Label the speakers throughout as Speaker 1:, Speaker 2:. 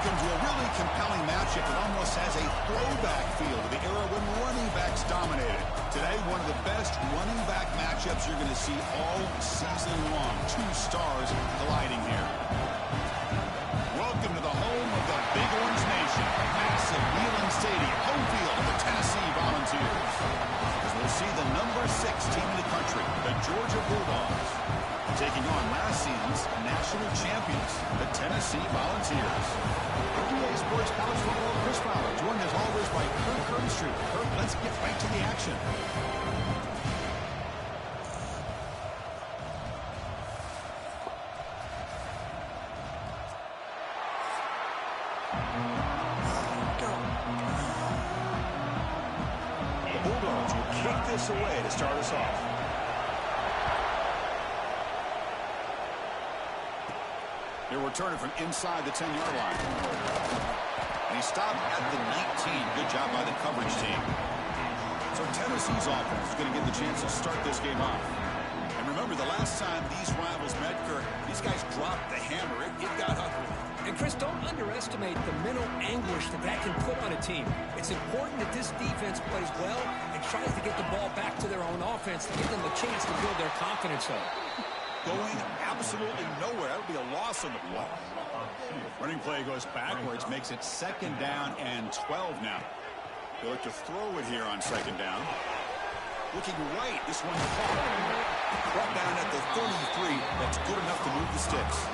Speaker 1: Welcome to a really compelling matchup that almost has a throwback feel to the era when running backs dominated. Today, one of the best running back matchups you're going to see all season long. Two stars colliding here. Welcome to the home of the Big Orange Nation. Massive Neyland Stadium, home field of the Tennessee Volunteers. As we'll see the number 6 team in the country, the Georgia Bulldogs, taking on last season's national champions, the Tennessee Volunteers. NBA Sports College Football, Chris Fowler, joined as always by Kirk Herbstreit. Kirk, let's get right to the action. The Bulldogs will kick this away to start us off. They're returning from inside the 10-yard line. And he stopped at the 19. Good job by the coverage team. So Tennessee's offense is going to get the chance to start this game off. And remember, the last time these rivals met, Kirk, these guys dropped the hammer. It got ugly.
Speaker 2: And, Chris, don't underestimate the mental anguish that can put on a team. It's important that this defense plays well and tries to get the ball back to their own offense to give them a chance to build their confidence up.
Speaker 1: Going absolutely nowhere. That would be a loss on the play. Running play goes backwards, makes it 2nd down and 12 now. They look to throw it here on 2nd down. Looking right, this one caught. Brought down at the 33. That's good enough to move the sticks.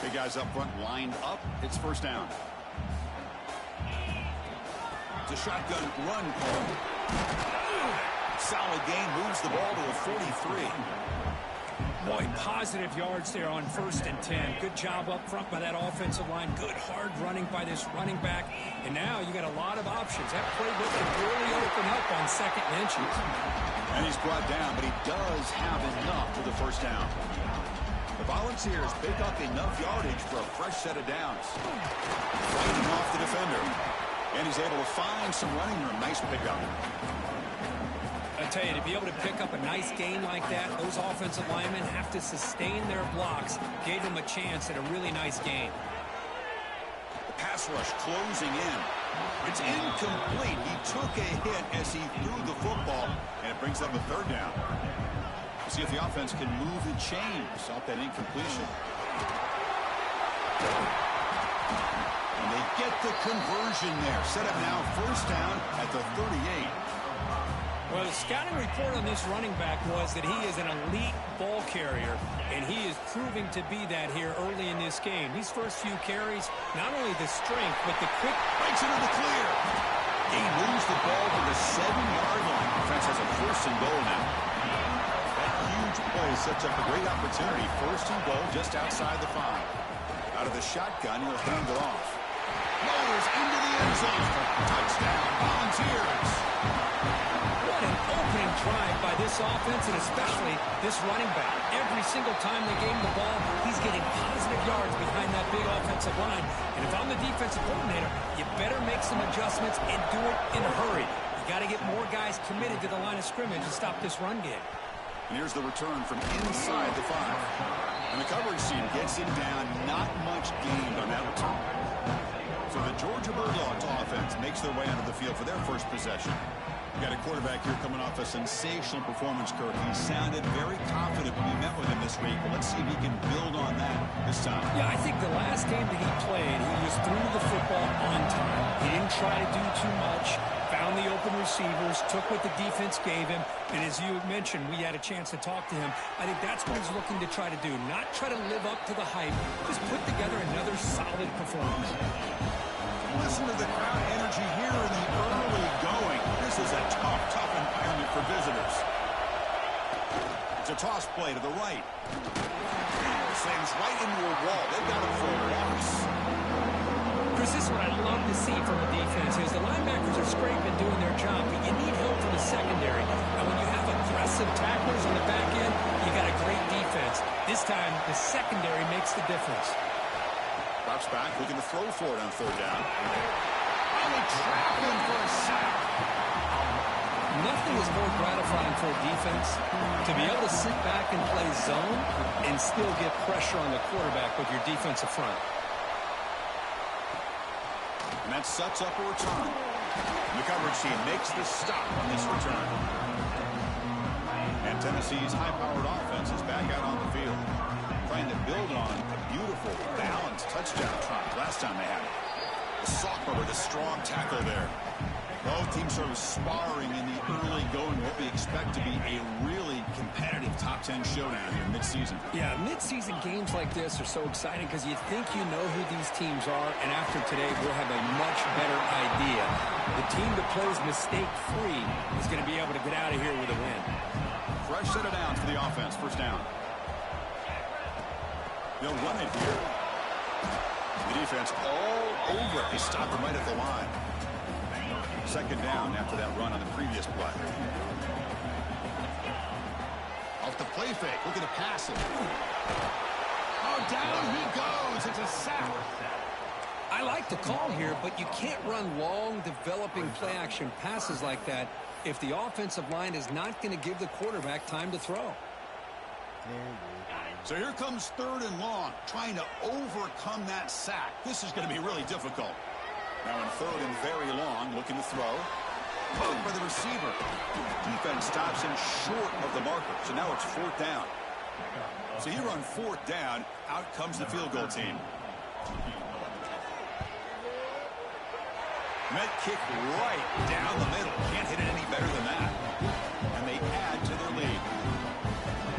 Speaker 1: Big guys up front lined up. It's 1st down. The shotgun run call. Solid gain, moves the ball to a 43.
Speaker 2: Boy, positive yards there on 1st and 10. Good job up front by that offensive line. Good hard running by this running back. And now you got a lot of options. That playbook can really open up on 2nd and inches.
Speaker 1: And he's brought down, but he does have enough for the 1st down. The Volunteers pick up enough yardage for a fresh set of downs. Fighting off the defender. And he's able to find some running room. Nice pickup.
Speaker 2: I tell you, to be able to pick up a nice gain like that, those offensive linemen have to sustain their blocks. Gave them a chance at a really nice gain.
Speaker 1: The pass rush closing in. It's incomplete. He took a hit as he threw the football, and it brings up a 3rd down. We'll see if the offense can move the chains off that incompletion. They get the conversion there. Set up now 1st down at the 38.
Speaker 2: Well, the scouting report on this running back was that he is an elite ball carrier, and he is proving to be that here early in this game. These first few carries, not only the strength, but the quick...
Speaker 1: Breaks into the clear. He moves the ball to the 7-yard line. Defense has a 1st and goal now. That huge play sets up a great opportunity. 1st and goal just outside the 5. Out of the shotgun, he'll hand it off. Motors into the end zone. Touchdown, Volunteers.
Speaker 2: What an opening drive by this offense, and especially this running back. Every single time they gave him the ball, he's getting positive yards behind that big offensive line. And if I'm the defensive coordinator, you better make some adjustments and do it in a hurry. You got to get more guys committed to the line of scrimmage to stop this run game.
Speaker 1: And here's the return from inside the 5. And the coverage team gets him down. Not much gained on that return. So the Georgia Bulldogs offense makes their way onto the field for their first possession. We've got a quarterback here coming off a sensational performance, Kirk. He sounded very confident when we met with him this week. But let's see if he can build on that this time.
Speaker 2: Yeah, I think the last game that he played, he was through the football on time. He didn't try to do too much. Found the open receivers, took what the defense gave him. And as you mentioned, we had a chance to talk to him. I think that's what he's looking to try to do. Not try to live up to the hype. Just put together another solid performance.
Speaker 1: Listen to the crowd energy here in the early going. This is a tough environment for visitors. It's a toss play to the right. Slams right into a wall. They've got him for a loss.
Speaker 2: Chris, this is what I love to see from the defense is the linebackers are scraping, doing their job, but you need help from the secondary. And when you have aggressive tacklers on the back end, you got a great defense. This time, the secondary makes the difference.
Speaker 1: Drops back, looking to throw for it on 3rd down. And they trap him for a sack.
Speaker 2: Nothing is more gratifying for a defense to be able to sit back and play zone and still get pressure on the quarterback with your defensive front.
Speaker 1: And that sets up a return. The coverage team makes the stop on this return. And Tennessee's high-powered offense is back out on the field, trying to build on a beautiful, balanced touchdown drive last time they had it. The sophomore with a strong tackle there. Both teams sort of sparring in the early going, what we expect to be a really competitive top 10 showdown here mid-season.
Speaker 2: Yeah, mid-season games like this are so exciting because you think you know who these teams are, and after today, we'll have a much better idea. The team that plays mistake-free is going to be able to get out of here with a win.
Speaker 1: Fresh set of downs for the offense, first down. They'll run it here. The defense all over it. They stop him right at the line. Second down after that run on the previous play. Off the play fake. Look at the passing. Oh, down he goes. It's a sack.
Speaker 2: I like the call here, but you can't run long, developing play-action passes like that if the offensive line is not going to give the quarterback time to throw.
Speaker 1: So here comes third and long, trying to overcome that sack. This is going to be really difficult. Now in third and very long, looking to throw. Poked by the receiver. Defense stops him short of the marker. So now it's fourth down. So here on fourth down, out comes the field goal team. Met kick right down the middle. Can't hit it any better than that. And they add to their lead.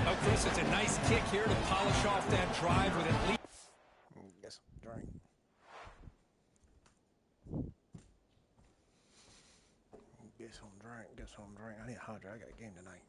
Speaker 2: Oh, Chris, it's a nice kick here to polish off that drive with at least.
Speaker 3: Get some drink. Get some drink. I need a hot drink. I got a game tonight.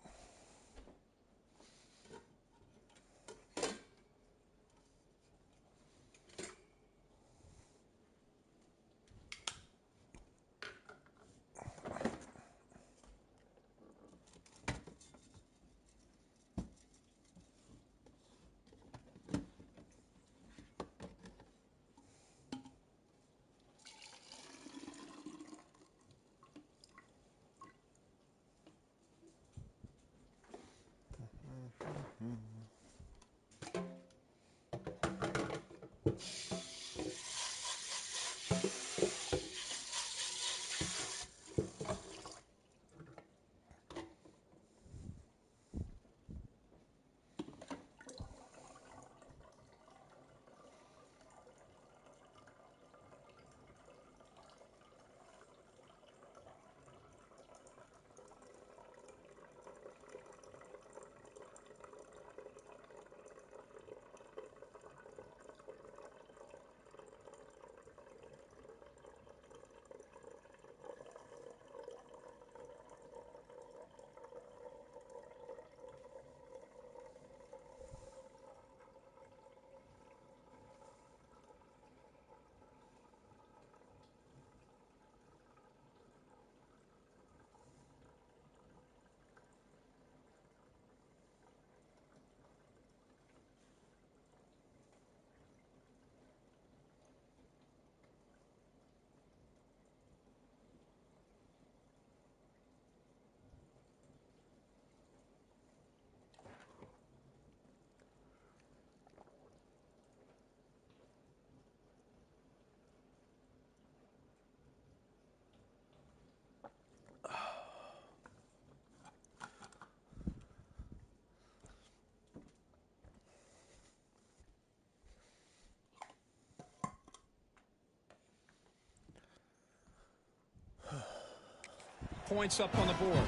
Speaker 2: Points up on the board.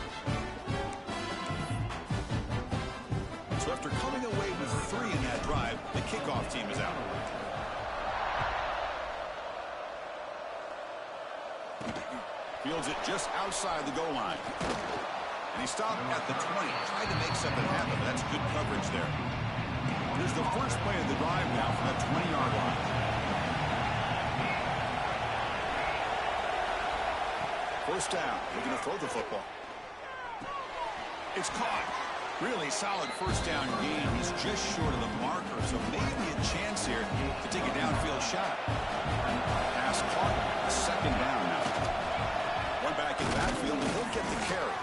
Speaker 1: So after coming away with 3 in that drive, the kickoff team is out. Fields it just outside the goal line. And he stopped at the 20. Tried to make something happen, but that's good coverage there. Here's the first play of the drive now from that 20-yard line. First down, looking to throw the football. It's caught. Really solid first down gain. He's just short of the marker, so maybe a chance here to take a downfield shot. Pass caught. Second down now. One back in the backfield, and he'll get the carry.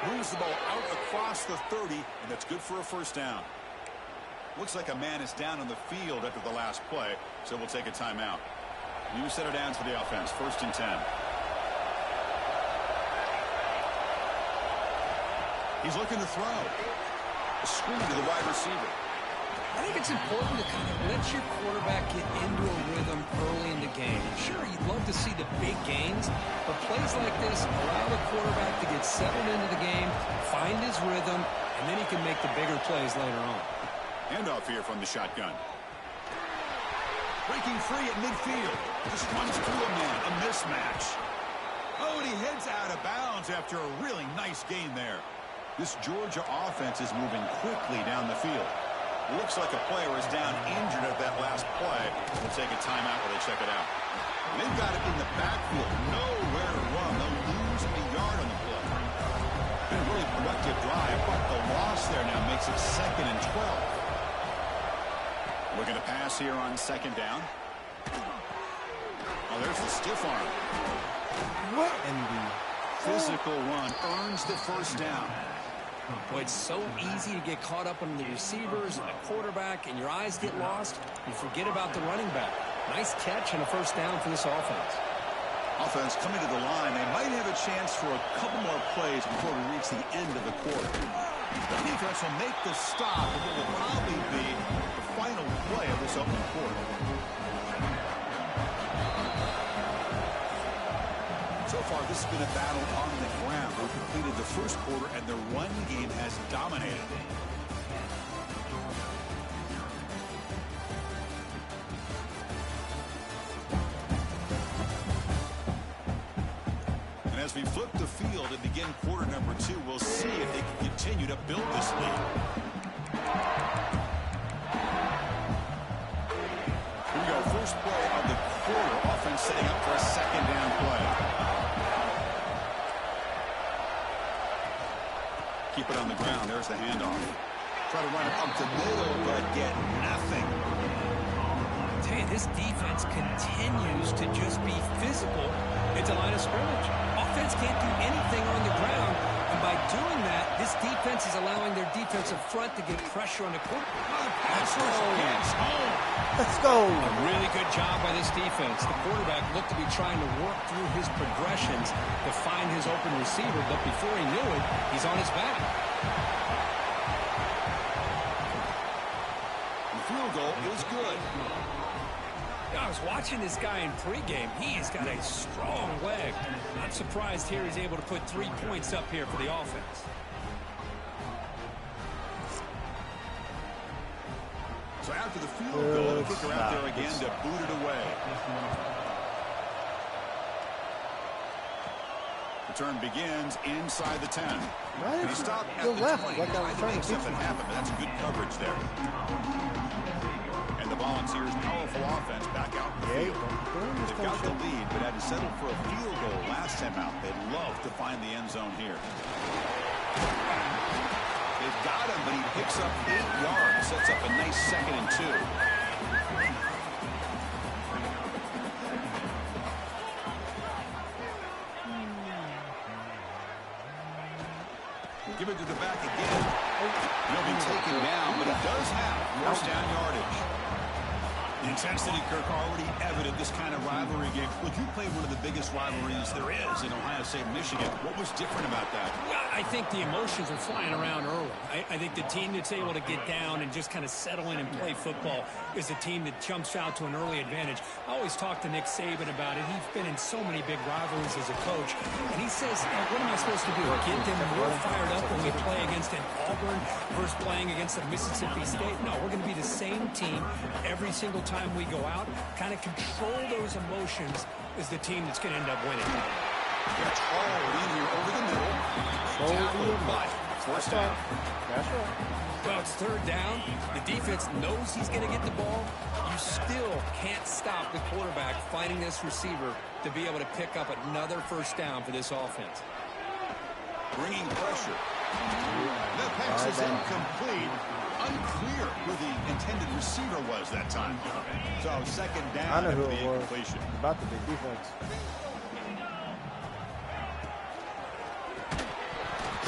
Speaker 1: Moves the ball out across the 30, and that's good for a first down. Looks like a man is down on the field after the last play, so we'll take a timeout. New set of downs for the offense, 1st and 10. He's looking to throw. A screen to the wide receiver.
Speaker 2: I think it's important to kind of let your quarterback get into a rhythm early in the game. Sure, you'd love to see the big gains, but plays like this allow the quarterback to get settled into the game, find his rhythm, and then he can make the bigger plays later on.
Speaker 1: Handoff here from the shotgun. Breaking free at midfield. Just runs through a man. A mismatch. Oh, and he heads out of bounds after a really nice gain there. This Georgia offense is moving quickly down the field. Looks like a player is down injured at that last play. We'll take a timeout while they check it out. They've got it in the backfield. Nowhere to run. They'll lose a yard on the play. Been a really productive drive, but the loss there now makes it 2nd and 12. Looking to pass here on 2nd down. Oh, there's the stiff arm.
Speaker 3: What in the
Speaker 1: Physical run earns the first down.
Speaker 2: Boy, it's so easy to get caught up on the receivers and the quarterback, and your eyes get lost. You forget about the running back. Nice catch and a first down for this offense.
Speaker 1: Offense coming to the line. They might have a chance for a couple more plays before we reach the end of the quarter. The defense will make the stop, and it will probably be the final play of this opening quarter. So far, this has been a battle on the ground. We've completed the first quarter, and the run game has dominated. And as we flip the field and begin quarter number 2, we'll see if they can continue to build this lead. Here we go, first play of the quarter. Offense setting up for a 2nd down play. Keep it on the ground. There's the handoff. Try to run it up the middle, but get nothing.
Speaker 2: I tell you, this defense continues to just be physical at the line of scrimmage. Offense can't do anything on the ground, and by doing that, this defense is allowing their defensive front to get pressure on the quarterback.
Speaker 3: Let's go.
Speaker 2: A really good job by this defense. The quarterback looked to be trying to work through his progressions to find his open receiver, but before he knew it, he's on his back.
Speaker 1: The field goal is good.
Speaker 2: I was watching this guy in pregame. He's got a strong leg. Not surprised here he's able to put 3 points up here for the offense.
Speaker 1: So after the field goal, the kicker out there again to boot it away. Return begins inside the 10. And he stopped at the 20. He tried to make something happen, but that's good coverage there. And the Volunteers' powerful offense back out in the field. They've got the lead, but had to settle for a field goal last time out. They'd love to find the end zone here. They've got him, but he picks up 8 yards. Sets up a nice 2nd and 2. Give it to the back again. He'll be taken down, but he does have first down yardage. The intensity, Kirk, already evident this kind of rivalry game. Look, you played one of the biggest rivalries there is in Ohio State, Michigan. What was different about that?
Speaker 2: Well, I think the emotions are flying around early. I think the team that's able to get down and just kind of settle in and play football is a team that jumps out to an early advantage. I always talk to Nick Saban about it. He's been in so many big rivalries as a coach, and he says, what am I supposed to do? Get them more fired up when we play against an Auburn versus playing against a Mississippi State? No, we're going to be the same team every single time we go out. Kind of control those emotions is the team that's going to end up winning.
Speaker 1: Gets hauled in here over the middle. Tackled, but first down.
Speaker 3: That's right.
Speaker 2: Well, it's 3rd down. The defense knows he's going to get the ball. You still can't stop the quarterback finding this receiver to be able to pick up another first down for this offense.
Speaker 1: Bringing pressure. The pass is incomplete. Unclear who the intended receiver was that time. So 2nd down.
Speaker 3: I know who
Speaker 1: the
Speaker 3: it was.
Speaker 1: incompletion.
Speaker 3: About the big defense.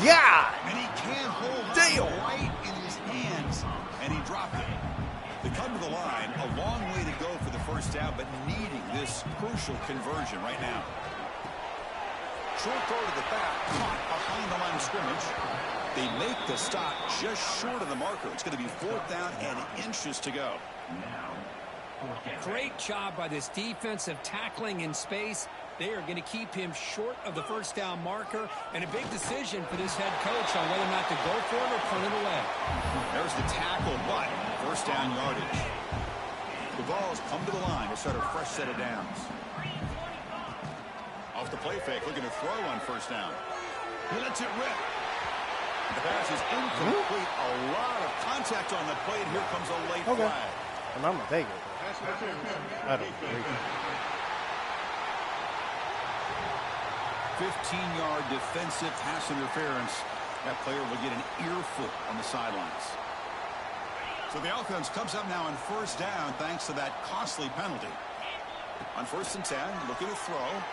Speaker 4: Yeah!
Speaker 1: And he can't hold
Speaker 4: Damn.
Speaker 1: it right in his hands, and he dropped it. They come to the line, a long way to go for the first down, but needing this crucial conversion right now. Short throw to the back, caught behind the line of scrimmage. They make the stop just short of the marker. It's going to be 4th down and inches to go.
Speaker 2: Great job by this defensive tackling in space. They are going to keep him short of the first down marker, and a big decision for this head coach on whether or not to go for it or punt it away.
Speaker 1: There's the tackle, but first down yardage. The Vols come to the line to start a fresh set of downs. Off the play fake, looking to throw on first down. He lets it rip. The pass is incomplete. A lot of contact on the play, and here comes a late flag.
Speaker 3: And I'm going to take it. I don't agree.
Speaker 1: 15-yard defensive pass interference. That player will get an earful on the sidelines. So the offense comes up now on first down thanks to that costly penalty. On 1st and 10, looking to throw.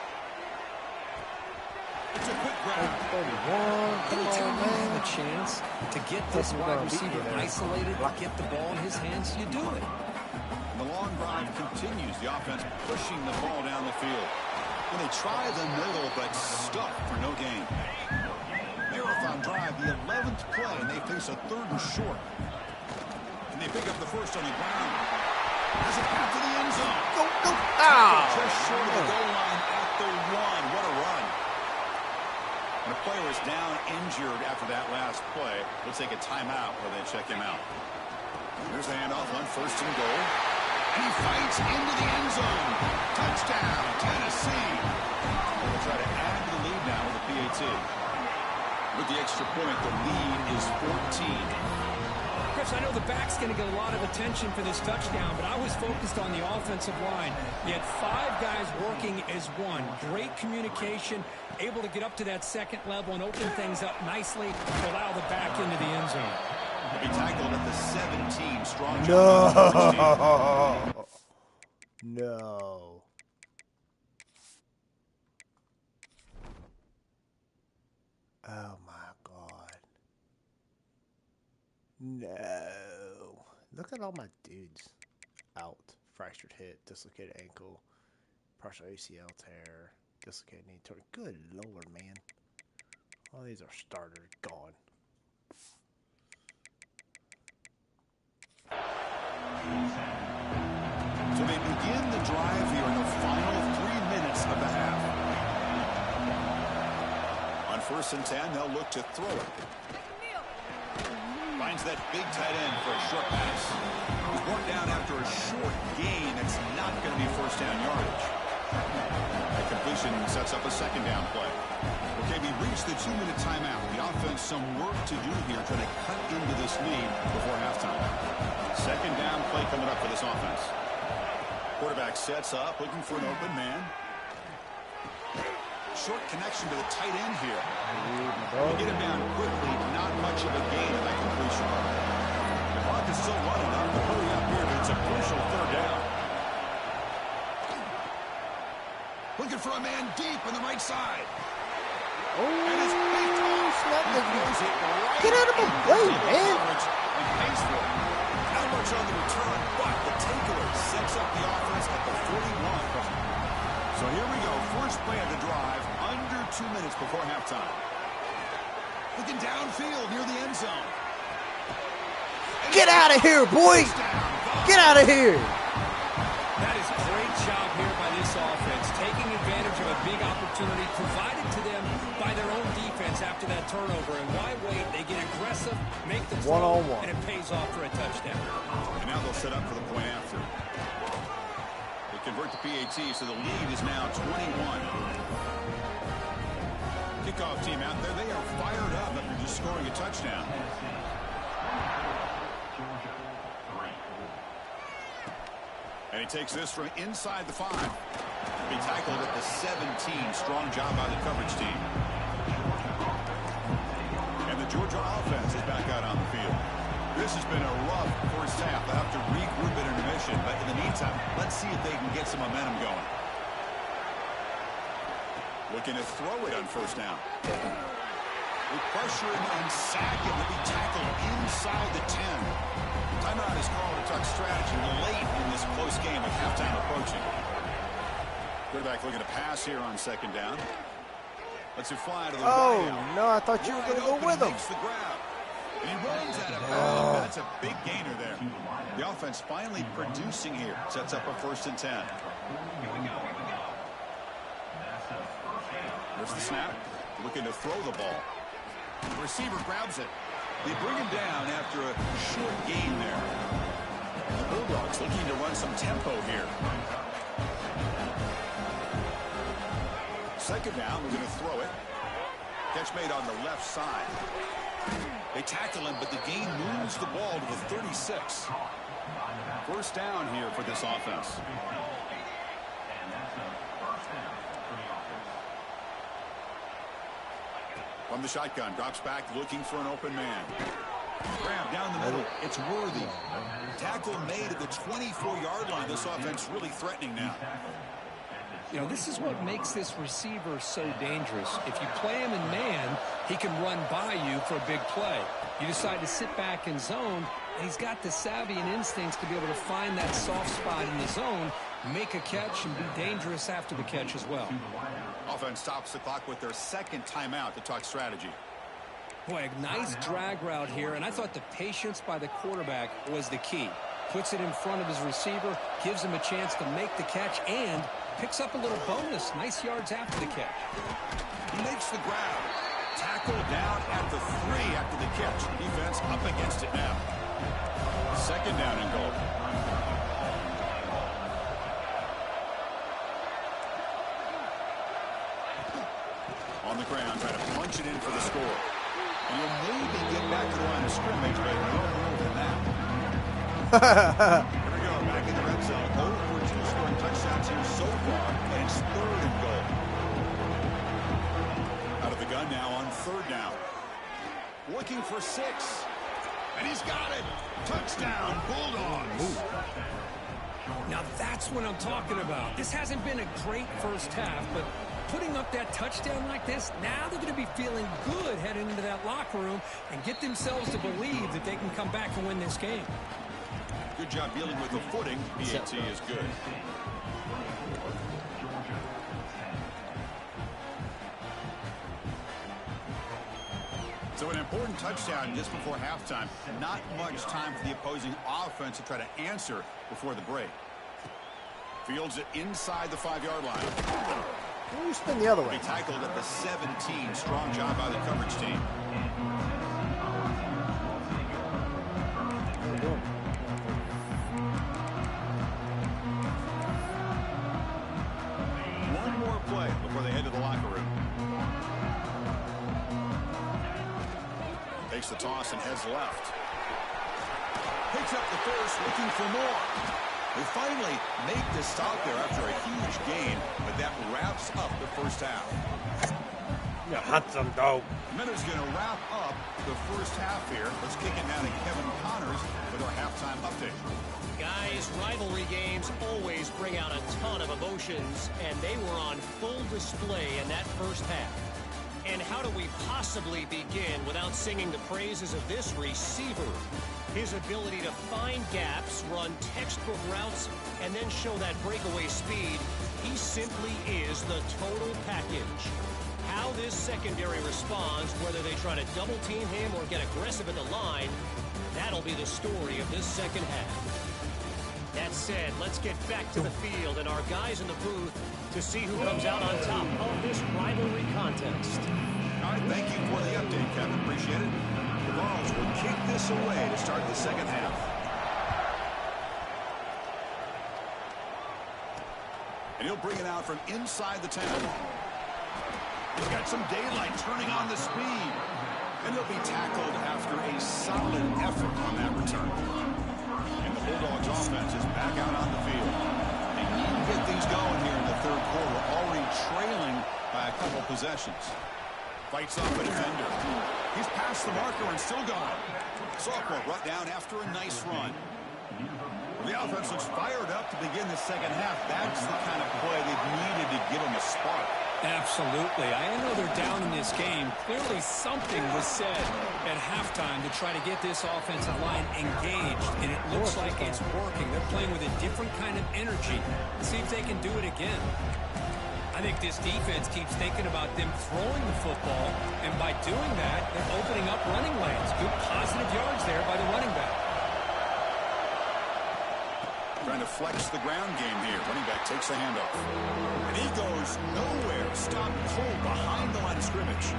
Speaker 1: It's a quick grab.
Speaker 3: 31.
Speaker 2: Anytime you have a chance to get this wide receiver isolated, get the ball in his hands, you do it.
Speaker 1: The long drive continues. The offense pushing the ball down the field. When they try the middle, but stuck for no gain. Marathon drive, the 11th play, and they face a 3rd and short. And they pick up the first on the ground. Has it back to the end zone.
Speaker 3: Go, go. Ow.
Speaker 1: Just short of the goal line at the 1. What a run. And the player is down injured after that last play. We'll take a timeout while they check him out. There's the handoff on 1st and goal. And he fights into the end zone. Touchdown, Tennessee. We'll try to add to the lead now with the PAT. With the extra point, the lead is 14.
Speaker 2: Chris, I know the back's going to get a lot of attention for this touchdown, but I was focused on the offensive line. You had 5 guys working as one. Great communication, able to get up to that 2nd level and open things up nicely to allow the back into the end zone.
Speaker 1: He tackled at the 17. Strong job.
Speaker 3: No. Oh my God. No. Look at all my dudes out. Fractured hip, dislocated ankle, partial ACL tear, dislocated knee. Good Lord, man. All these are starters gone.
Speaker 1: So they begin the drive here in the final 3 minutes of the half. On 1st and 10, they'll look to throw it. Finds that big tight end for a short pass. He's brought down after a short gain. That's not going to be first down yardage. The completion sets up a 2nd down play. Okay, we reached the 2-minute timeout. The offense some work to do here, trying to cut into this lead before halftime. 2nd down play coming up for this offense. Quarterback sets up, looking for an open man. Short connection to the tight end here. They get him down quickly, not much of a gain in that completion. The clock is still running up. The hurry up here, but it's a crucial 3rd down. Looking for a man deep on the right side.
Speaker 3: Oh,
Speaker 1: And it's picked off.
Speaker 3: Get out of my way, man.
Speaker 1: And pays for it. Not much on the return, but the takeaway sets up the offense at the 41. So here we go. First play of the drive, under 2 minutes before halftime. Looking downfield near the end zone.
Speaker 3: Get out of here, boy. Get out of here.
Speaker 2: That is a great job here by this offense, taking advantage of a big opportunity provided to them by their own defense after that turnover. And why wait? They get aggressive, make the throw,
Speaker 3: One-on-one.
Speaker 2: and it pays off for a touchdown.
Speaker 1: And now they'll set up for the point after. They convert the PAT, so the lead is now 21. Kickoff team out there. They are fired up after just scoring a touchdown. And he takes this from inside the 5. He tackled at the 17. Strong job by the coverage team. And the Georgia offense is back out on the field. This has been a rough first half. They'll have to regroup at intermission. But in the meantime, let's see if they can get some momentum going. Looking to throw it on first down. With pressure and sacking to be tackled inside the 10. Timeout is called to talk strategy late in this close game with halftime approaching. Quarterback looking to pass here on second down. Lets it fly to the right.
Speaker 3: No, I thought you were going to go with him.
Speaker 1: Makes the grab. And he runs out of bounds. That's a big gainer there. The offense finally producing here. Sets up a 1st and 10. There's the snap. Looking to throw the ball. The receiver grabs it. They bring him down after a short gain there. The Bulldogs looking to run some tempo here. Second down, we're going to throw it. Catch made on the left side. They tackle him, but the gain moves the ball to the 36. 1st down here for this offense. From the shotgun, drops back, looking for an open man. Grab down the middle. It's Worthy. Tackle made at the 24-yard line. This offense really threatening now.
Speaker 2: You know, this is what makes this receiver so dangerous. If you play him in man, he can run by you for a big play. You decide to sit back in zone, and he's got the savvy and instincts to be able to find that soft spot in the zone, make a catch, and be dangerous after the catch as well.
Speaker 1: Offense stops the clock with their 2nd timeout to talk strategy.
Speaker 2: Boy, a nice drag route here, and I thought the patience by the quarterback was the key. Puts it in front of his receiver, gives him a chance to make the catch, and picks up a little bonus. Nice yards after the catch.
Speaker 1: He makes the grab. Tackle down at the 3 after the catch. Defense up against it now. 2nd down and goal. On the ground, trying to punch it in for the score. And you'll maybe get back to the line of scrimmage, but no more than that. Here we go, back in the red zone. 0 for 2 scoring touchdowns here so far, and it's 3rd and goal. Out of the gun now on 3rd down. Looking for 6. And he's got it. Touchdown, Bulldogs.
Speaker 2: Now that's what I'm talking about. This hasn't been a great first half, but putting up that touchdown like this, now they're going to be feeling good heading into that locker room and get themselves to believe that they can come back and win this game.
Speaker 1: Good job dealing with the footing. BAT is good. So an important touchdown just before halftime. Not much time for the opposing offense to try to answer before the break. Fields it inside the 5-yard line.
Speaker 3: You spin the other way.
Speaker 1: He tackled at the 17. Strong job by the coverage team. One more play before they head to the locker room. Takes the toss and heads left. Picks up the first, looking for more. They finally make the stop there after a huge gain, but that wraps up the first half.
Speaker 3: You hunt some dog.
Speaker 1: Minutes going to wrap up the first half here. Let's kick it down to Kevin Connors with our halftime update.
Speaker 4: Guys, rivalry games always bring out a ton of emotions, and they were on full display in that first half. And how do we possibly begin without singing the praises of this receiver? His ability to find gaps, run textbook routes, and then show that breakaway speed, he simply is the total package. How this secondary responds, whether they try to double team him or get aggressive at the line, that'll be the story of this second half. That said, let's get back to the field and our guys in the booth to see who comes out on top of this rivalry contest.
Speaker 1: All right, thank you for the update, Kevin. Appreciate it. The Vols will kick this away to start the second half. And he'll bring it out from inside the 10. He's got some daylight turning on the speed. And he'll be tackled after a solid effort on that return. And the Bulldogs offense is back out on the field. They need to get things going here in the third quarter, already trailing by a couple possessions. Fights off a defender. He's past the marker and still gone. Sophomore brought down after a nice run. The offense looks fired up to begin the second half. That's the kind of play they've needed to give them a spark.
Speaker 2: Absolutely. I know they're down in this game. Clearly something was said at halftime to try to get this offensive line engaged, and it looks like it's working. They're playing with a different kind of energy. Let's see if they can do it again. I think this defense keeps thinking about them throwing the football, and by doing that, they're opening up running lanes. Good positive yards there by the running back.
Speaker 1: Trying to flex the ground game here. Running back takes the handoff. And he goes nowhere. Stopped cold behind the line of scrimmage.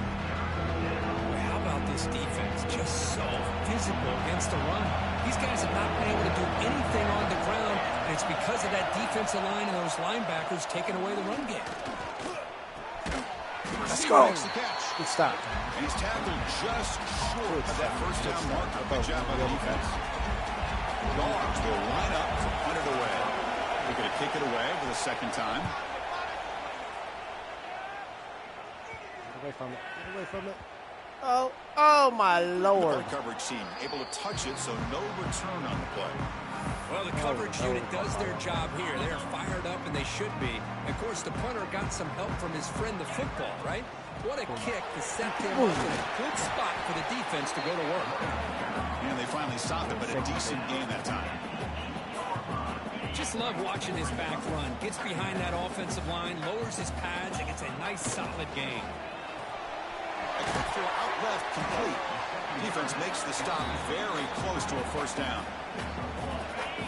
Speaker 2: How about this defense? Just so physical against the run. These guys have not been able to do anything on the ground, and it's because of that defensive line and those linebackers taking away the run game.
Speaker 3: Let's go.
Speaker 1: Good
Speaker 3: stop.
Speaker 1: And he's tackled just short of that first down marker. Good job by the defense. Dogs will line up to punt it away. They're going to kick it away for the second time.
Speaker 3: Get away from it. Get away from it. Oh my Lord.
Speaker 1: The coverage team able to touch it, so no return on the play.
Speaker 2: Well, the coverage unit does their job here. They're fired up, and they should be. Of course, the punter got some help from his friend, the football, right? What a kick to set them up in a good spot for the defense to go to work.
Speaker 1: And they finally stopped it, but a decent game that time.
Speaker 2: Just love watching this back run. Gets behind that offensive line, lowers his pads, and gets a nice, solid gain.
Speaker 1: A quick throw out left, complete. Defense makes the stop very close to a first down.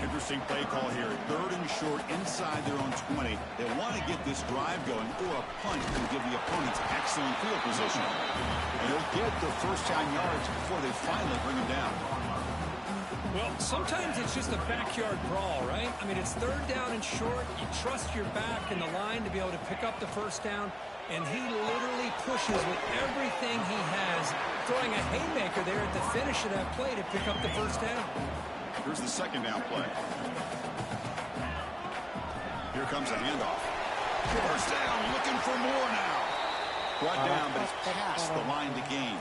Speaker 1: Interesting play call here. 3rd and short inside their own 20. They want to get this drive going, or a punt can give the opponents excellent field position. And they'll get their first down yards before they finally bring them down.
Speaker 2: Well, sometimes it's just a backyard brawl, right? I mean, it's 3rd down and short. You trust your back and the line to be able to pick up the first down. And he literally pushes with everything he has, throwing a haymaker there at the finish of that play to pick up the first down.
Speaker 1: Here's the second down play. Here comes a handoff. First down, looking for more now. Brought down, but it's past the line to gain.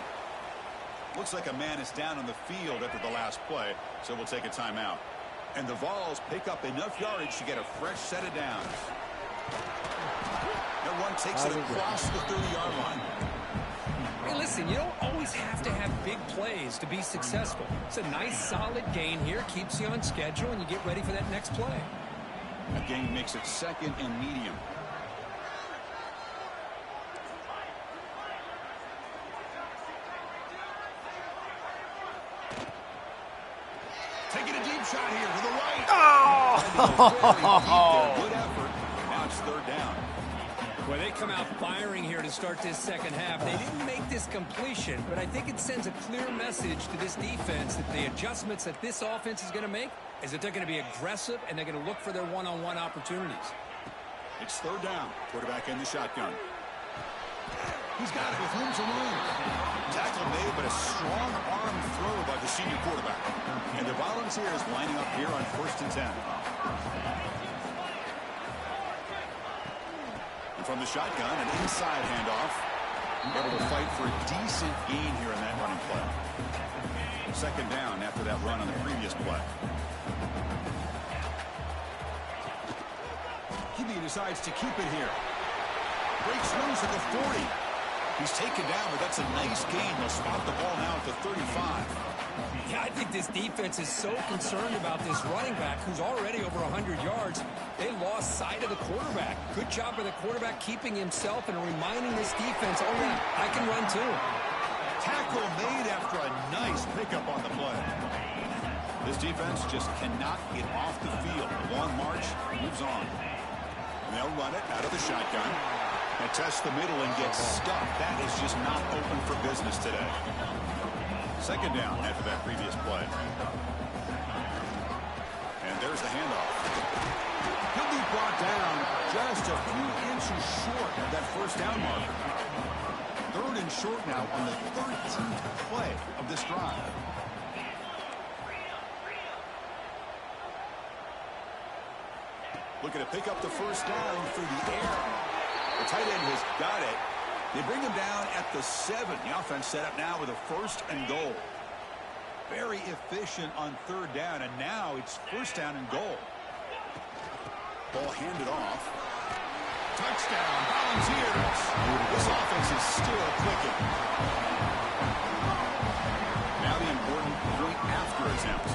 Speaker 1: Looks like a man is down on the field after the last play, so we'll take a timeout. And the Vols pick up enough yardage to get a fresh set of downs. That one takes it across the 30-yard line.
Speaker 2: Hey, listen, you don't always have to have big plays to be successful. It's a nice, solid gain here. Keeps you on schedule, and you get ready for that next play.
Speaker 1: That gain makes it 2nd and medium. Taking a deep shot here to the right.
Speaker 3: Oh!
Speaker 1: Good effort. Now it's 3rd down.
Speaker 2: Well, they come out firing here to start this second half. They didn't make this completion, but I think it sends a clear message to this defense that the adjustments that this offense is going to make is that they're going to be aggressive and they're going to look for their one-on-one opportunities.
Speaker 1: It's 3rd down. Quarterback in the shotgun. He's got it with room to run. Tackle made, but a strong arm throw by the senior quarterback. And the Volunteers lining up here on 1st and 10. And from the shotgun, an inside handoff. Able to fight for a decent gain here in that running play. 2nd down after that run on the previous play. He decides to keep it here. Breaks loose at the 40. He's taken down, but that's a nice gain. They'll spot the ball now at the 35.
Speaker 2: Yeah, I think this defense is so concerned about this running back who's already over 100 yards. They lost sight of the quarterback. Good job by the quarterback keeping himself and reminding this defense, oh yeah, I can run too.
Speaker 1: Tackle made after a nice pickup on the play. This defense just cannot get off the field. The long march moves on. And they'll run it out of the shotgun. And test the middle and get stuck. That is just not open for business today. 2nd down after that previous play. And there's the handoff. He'll be brought down just a few inches short of that first down marker. 3rd and short now on the 13th play of this drive. Looking to pick up the first down through the air. The tight end has got it. They bring him down at the 7. The offense set up now with a 1st and goal. Very efficient on 3rd down, and now it's 1st down and goal. Ball handed off. Touchdown, Volunteers. This offense is still clicking. Now the important point after attempt.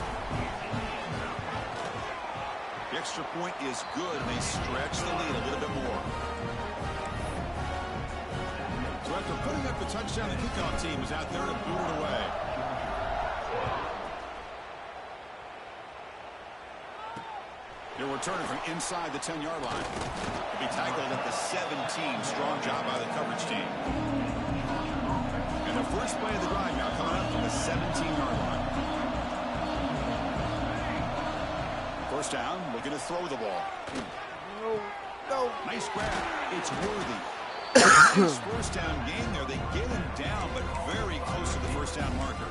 Speaker 1: The extra point is good, and they stretch the lead a little bit more. So after putting up the touchdown, the kickoff team is out there to boot it away. They're returning from inside the 10-yard line. They'll be tackled at the 17. Strong job by the coverage team. And the first play of the drive now coming up from the 17-yard line. First down, looking to throw the ball.
Speaker 3: No.
Speaker 1: Nice grab. It's Worthy. This first down gain there, they get him down, but very close to the first down marker.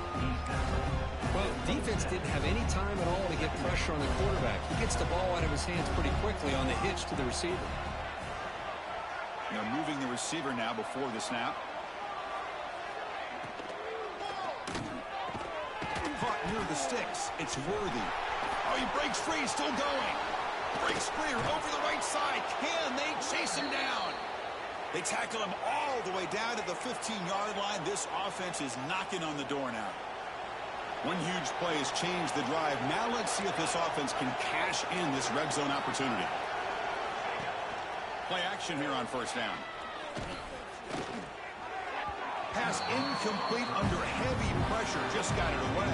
Speaker 2: Well, defense didn't have any time at all to get pressure on the quarterback. He gets the ball out of his hands pretty quickly on the hitch to the receiver.
Speaker 1: They're moving the receiver now before the snap. Caught near the sticks. It's Worthy. Oh, he breaks free, still going. Breaks free over the right side. Can they chase him down? They tackle him all the way down to the 15-yard line. This offense is knocking on the door now. One huge play has changed the drive. Now let's see if this offense can cash in this red zone opportunity. Play action here on first down. Pass incomplete under heavy pressure. Just got it away.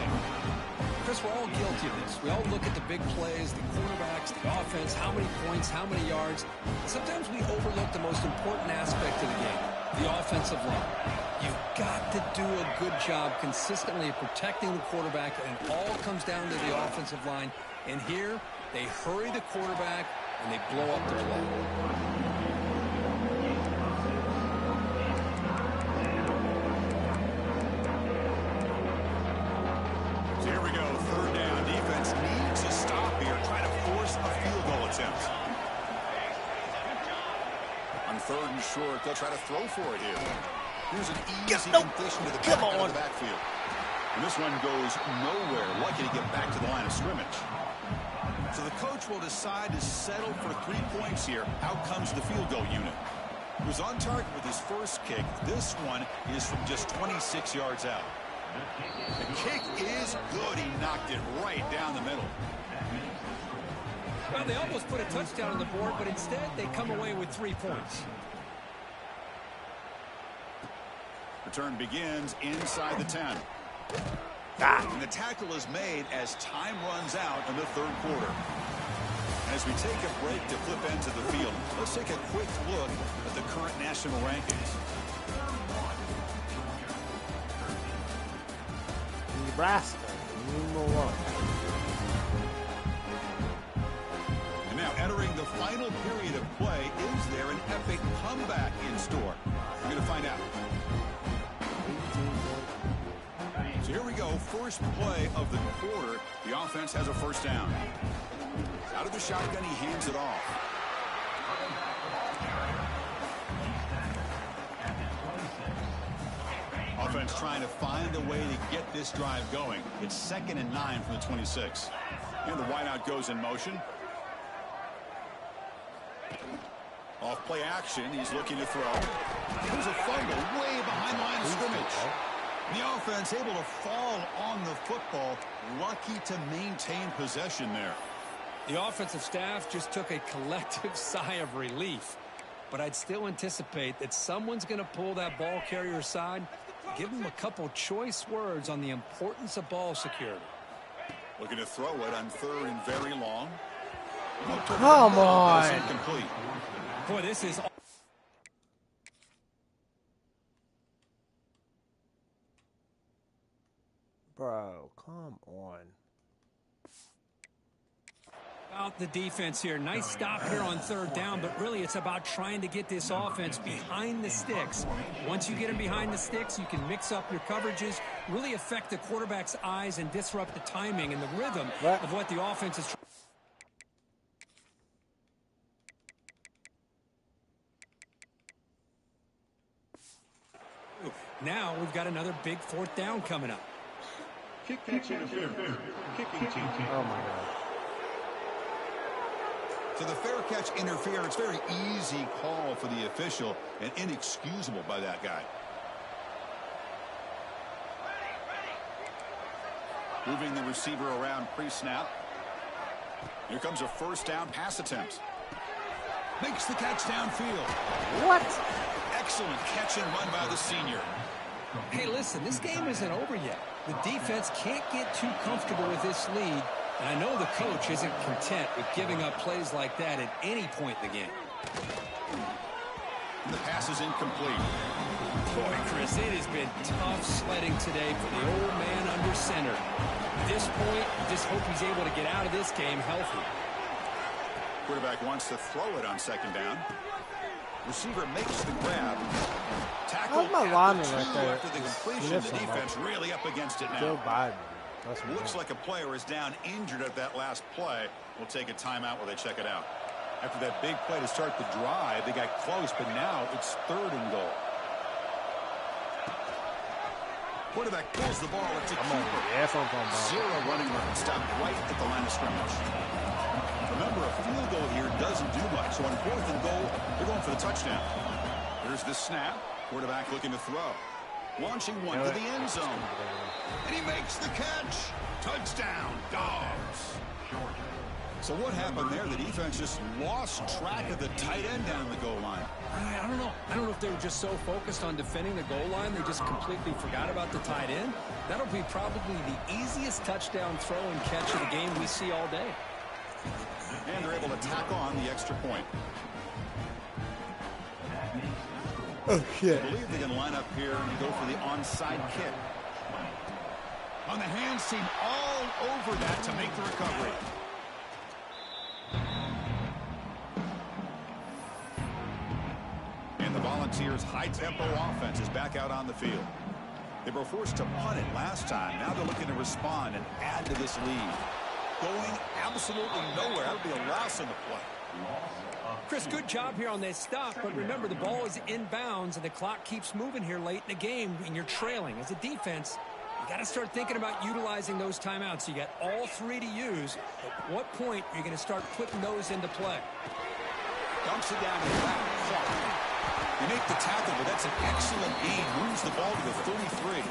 Speaker 2: Chris, we're all guilty of this. We all look at the big plays, the quarterbacks, the offense, how many points, how many yards. Sometimes we overlook the most important aspect of the game, the offensive line. You've got to do a good job consistently of protecting the quarterback, and it all comes down to the offensive line. And here, they hurry the quarterback, and they blow up the play.
Speaker 1: So here we go, third down. Defense needs a stop here, trying to force a field goal attempt. On third and short, they'll try to throw for it here. Here's an easy completion to the back out of the backfield. And this one goes nowhere. Lucky to get back to the line of scrimmage. So the coach will decide to settle for 3 points here. Out comes the field goal unit. He was on target with his first kick. This one is from just 26 yards out. The kick is good. He knocked it right down the middle.
Speaker 2: Well, they almost put a touchdown on the board, but instead they come away with 3 points.
Speaker 1: Return begins inside the 10. And the tackle is made as time runs out in the third quarter. As we take a break to flip into the field, let's take a quick look at the current national rankings.
Speaker 3: Nebraska, number 1.
Speaker 1: And now entering the final period of play, is there an epic comeback in store? We're going to find out. So here we go, first play of the quarter. The offense has a first down. Out of the shotgun, he hands it off. Offense trying to find a way to get this drive going. It's 2nd and 9 from the 26. And the wideout goes in motion. Off play action, he's looking to throw. There's a fumble way behind the line of scrimmage. The offense able to fall on the football. Lucky to maintain possession there.
Speaker 2: The offensive staff just took a collective sigh of relief. But I'd still anticipate that someone's going to pull that ball carrier aside. Give him a couple choice words on the importance of ball security.
Speaker 1: Looking to throw it on third and very long.
Speaker 3: Come on.
Speaker 1: Incomplete.
Speaker 2: Boy, this is...
Speaker 3: Bro, come on.
Speaker 2: About the defense here. Nice stop here on third down, but really it's about trying to get this offense behind the sticks. Once you get them behind the sticks, you can mix up your coverages, really affect the quarterback's eyes and disrupt the timing and the rhythm of what the offense is trying. Now we've got another big fourth down coming up.
Speaker 5: Kick catch interference. Kicking team.
Speaker 3: Oh, my God.
Speaker 1: So So the fair catch interference, very easy call for the official and inexcusable by that guy. Moving the receiver around pre-snap. Here comes a first down pass attempt. Makes the catch downfield.
Speaker 3: What?
Speaker 1: Excellent catch and run by the senior.
Speaker 2: Hey, listen, this game isn't over yet. The defense can't get too comfortable with this lead, and I know the coach isn't content with giving up plays like that at any point in the game.
Speaker 1: And the pass is incomplete.
Speaker 2: Boy, Chris, it has been tough sledding today for the old man under center. At this point, you just hope he's able to get out of this game healthy.
Speaker 1: Quarterback wants to throw it on second down. Receiver makes the grab. Tackled
Speaker 3: my lineman right there.
Speaker 1: After the completion, the defense really up against it now.
Speaker 3: Joe Biden.
Speaker 1: Looks like a player is down injured at that last play. We'll take a timeout while they check it out. After that big play to start the drive, they got close, but now it's 3rd and goal. Quarterback pulls the ball. It's a keeper. 0 running room. Stopped right at the line of scrimmage. Remember, a field goal here doesn't do much. So on 4th and goal, they're going for the touchdown. Here's the snap. Quarterback looking to throw. Launching one to the end zone. And he makes the catch. Touchdown, Dogs. So what happened there? The defense just lost track of the tight end down the goal line.
Speaker 2: I don't know. I don't know if they were just so focused on defending the goal line, they just completely forgot about the tight end. That'll be probably the easiest touchdown throw and catch of the game we see all day.
Speaker 1: And they're able to tack on the extra point.
Speaker 3: Oh, shit.
Speaker 1: I believe they can line up here and go for the onside kick. On the hands team all over that to make the recovery. And the Volunteers' high-tempo offense is back out on the field. They were forced to punt it last time. Now they're looking to respond and add to this lead. Going absolutely nowhere. That would be a loss in the play.
Speaker 2: Chris, good job here on that stop, but remember the ball is inbounds and the clock keeps moving here late in the game and you're trailing. As a defense, you got to start thinking about utilizing those timeouts. You got all 3 to use. At what point are you going to start putting those into play?
Speaker 1: Dumps it down the back. They make the tackle, but that's an excellent gain. Moves the ball to the 33.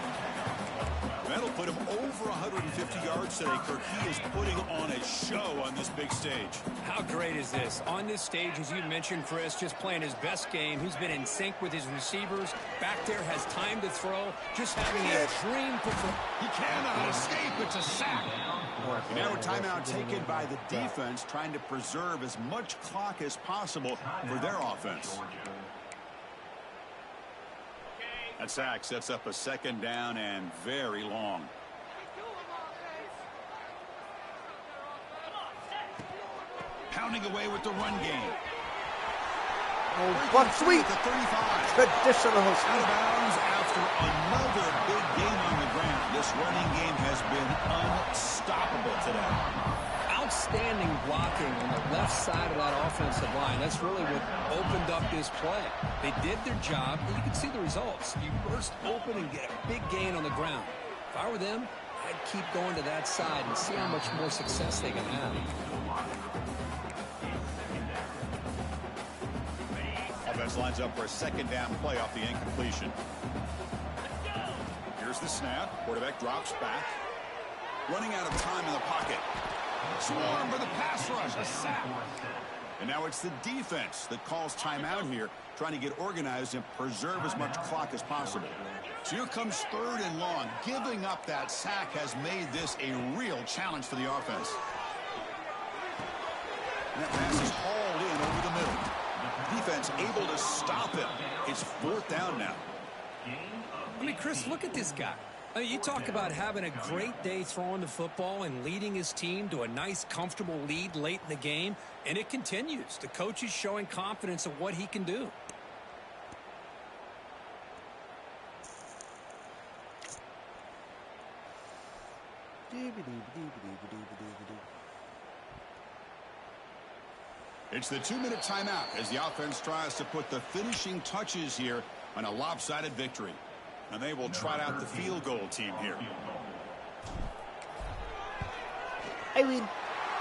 Speaker 1: That'll put him over 150 yards today. Kirk, he is putting on a show on this big stage.
Speaker 2: How great is this? On this stage, as you mentioned, Chris, just playing his best game. He's been in sync with his receivers. Back there, has time to throw. Just having a dream performance.
Speaker 1: He cannot escape. It's a sack. And now a timeout taken by the defense, trying to preserve as much clock as possible for their offense. That sack sets up a 2nd down and very long. Pounding away with the run game.
Speaker 3: Oh, but sweet.
Speaker 1: The 35.
Speaker 3: Traditional.
Speaker 1: Out of bounds after another big game on the ground. This running game has been unstoppable today.
Speaker 2: Outstanding blocking on the left side of that offensive line. That's really what opened up this play. They did their job, and you can see the results. You burst open and get a big gain on the ground. If I were them, I'd keep going to that side and see how much more success they can have.
Speaker 1: Offense lines up for a 2nd down play off the incompletion. Here's the snap. Quarterback drops back. Running out of time in the pocket. Swarm for the pass rush. A sack. And now it's the defense that calls timeout here, trying to get organized and preserve as much clock as possible. So here comes 3rd and long. Giving up that sack has made this a real challenge for the offense. And that pass is hauled in over the middle. Defense able to stop him. It's 4th down now.
Speaker 2: I mean, Chris, look at this guy. I mean, you talk about having a great day throwing the football and leading his team to a nice, comfortable lead late in the game, and it continues. The coach is showing confidence of what he can do.
Speaker 1: It's the 2-minute timeout as the offense tries to put the finishing touches here on a lopsided victory. And they will trot out the field goal team here.
Speaker 3: I mean,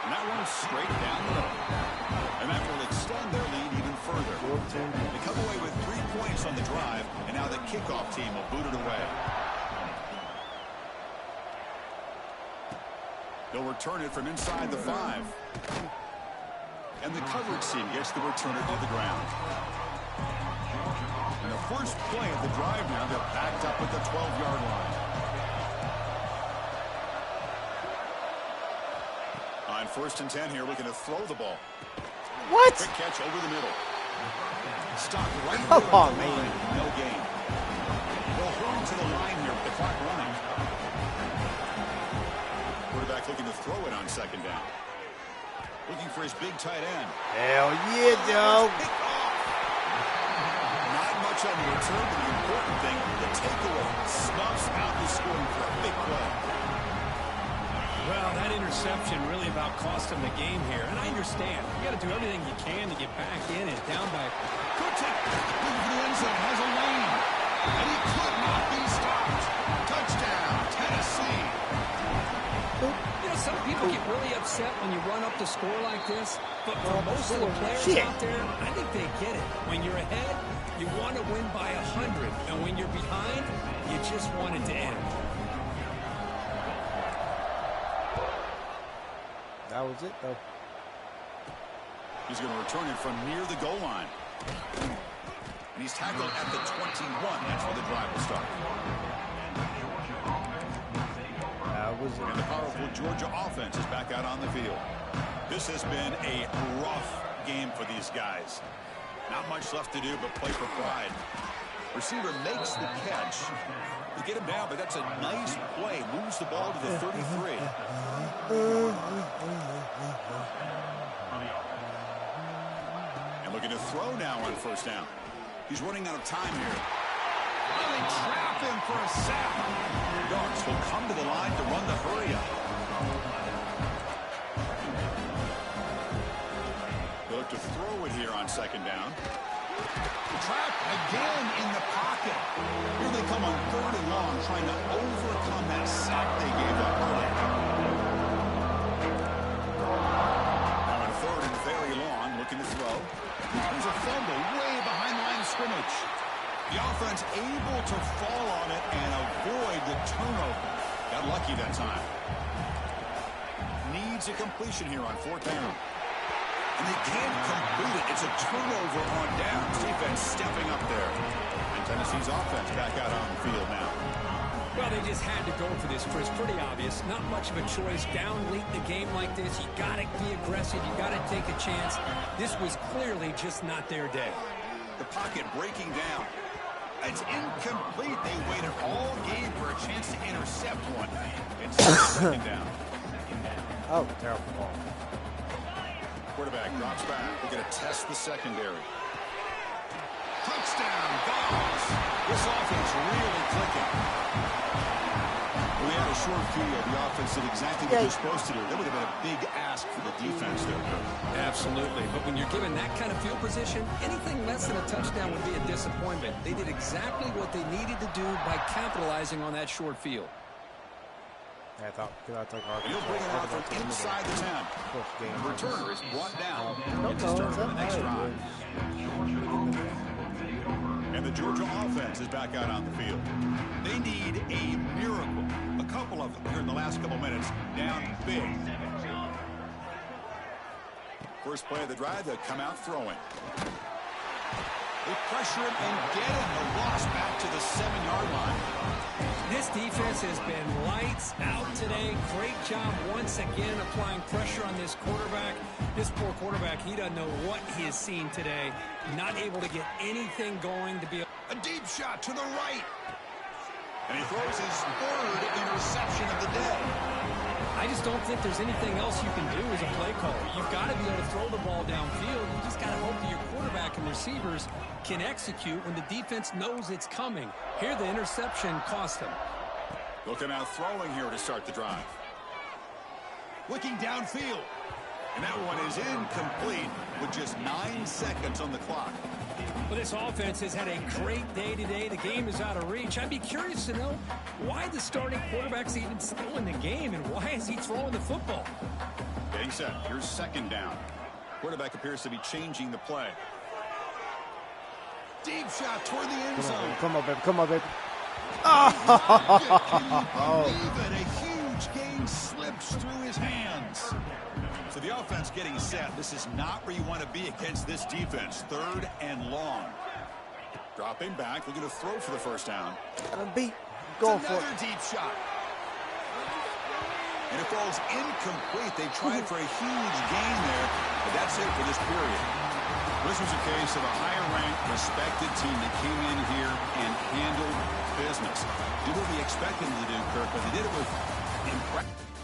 Speaker 1: And that one's straight down the middle. And And that will extend their lead even further. They come away with 3 points on the drive, and now the kickoff team will boot it away. They'll return it from inside the 5. And the coverage team gets the returner to the ground. And the first play of the drive now, they're backed up at the 12-yard line. On 1st and 10 here, looking to throw the ball.
Speaker 3: What?
Speaker 1: Quick catch over the middle. Stopped right
Speaker 3: Come
Speaker 1: there.
Speaker 3: on, man.
Speaker 1: No gain. They'll hurry to the line here with the clock running. Quarterback looking to throw it on 2nd down. Looking for his big tight end.
Speaker 3: Hell yeah, Joe.
Speaker 1: Not much on the return, but the important thing, the takeaway. Snuffs out the scoring for a big play.
Speaker 2: Well, that interception really about cost him the game here. And I understand. You got to do everything you can to get back in and down by.
Speaker 1: Good take. Looking for the end zone. Has a lane. And he could not be stopped. Touchdown, Tennessee.
Speaker 2: You know, some people get really upset when you run up the score like this. But for most of the players out there, I think they get it. When you're ahead, you want to win by 100. And when you're behind, you just want it to end.
Speaker 3: That was it, though.
Speaker 1: He's going to return it from near the goal line. And he's tackled at the 21. That's where the drive will start.
Speaker 3: That was it.
Speaker 1: And the powerful Georgia offense is back out on the field. This has been a rough game for these guys. Not much left to do but play for pride. Receiver makes the catch. They get him down, but that's a nice play. Moves the ball to the 33. And looking to throw now on 1st down. He's running out of time here. And they trap him for a sack. Yards will come to the line to run the hurry up. They look to throw it here on 2nd down. Trap again in the pocket. Here they come on 3rd and long, trying to overcome that sack they gave up early. Now on 3rd and very long, looking to throw. There's a fumble way behind the line of scrimmage. The offense able to fall on it and avoid the turnover. Got lucky that time. Needs a completion here on 4th down. And they can't complete it. It's a turnover on downs. Defense stepping up there. And Tennessee's offense back out on the field now.
Speaker 2: Well, they just had to go for this, Chris. Pretty obvious. Not much of a choice. Down late in the game like this, you got to be aggressive. You got to take a chance. This was clearly just not their day.
Speaker 1: The pocket breaking down. It's incomplete. They waited all game for a chance to intercept one. It's 2nd down.
Speaker 3: Oh, terrible ball.
Speaker 1: Quarterback drops back. We're going to test the secondary. Touchdown, Dogs. This offense really clicking. When they had a short field, the offense did exactly what they're supposed to do. That would have been a big ask for the defense there.
Speaker 2: Absolutely. But when you're given that kind of field position, anything less than a touchdown would be a disappointment. They did exactly what they needed to do by capitalizing on that short field.
Speaker 1: Yeah, I thought he'll bring it out from inside the 10. The returner is brought down to start the next drive. And the Georgia offense is back out on the field. They need a miracle. A couple of them here in the last couple minutes. Down big. First play of the drive, they'll come out throwing. They pressure him and get it. The loss back to the 7-yard line.
Speaker 2: This defense has been lights out today. Great job once again applying pressure on this quarterback. This poor quarterback, he doesn't know what he has seen today. Not able to get anything going to be
Speaker 1: a deep shot to the right. And he throws his 3rd interception of the day.
Speaker 2: I just don't think there's anything else you can do as a play caller. You've got to be able to throw the ball downfield. You just got to hope that your quarterback and receivers can execute when the defense knows it's coming. Here, the interception cost him.
Speaker 1: Looking out throwing here to start the drive. Looking downfield. And that one is incomplete with just 9 seconds on the clock.
Speaker 2: Well, this offense has had a great day today. The game is out of reach. I'd be curious to know why the starting quarterback's even still in the game and why is he throwing the football?
Speaker 1: Getting set. Here's 2nd down. Quarterback appears to be changing the play. Deep shot toward the end zone.
Speaker 3: Come on, baby. Come on, baby.
Speaker 1: Can you believe it? A huge gain slips through his hands. So the offense getting set. This is not where you want to be against this defense. 3rd and long. Dropping back, looking to throw for the first down.
Speaker 3: Beat. Go for it.
Speaker 1: Another deep shot. And it falls incomplete. They tried for a huge gain there, but that's it for this period. This was a case of a higher-ranked, respected team that came in here and handled business. Did what we expected them to do, Kirk, but they did it with impressive.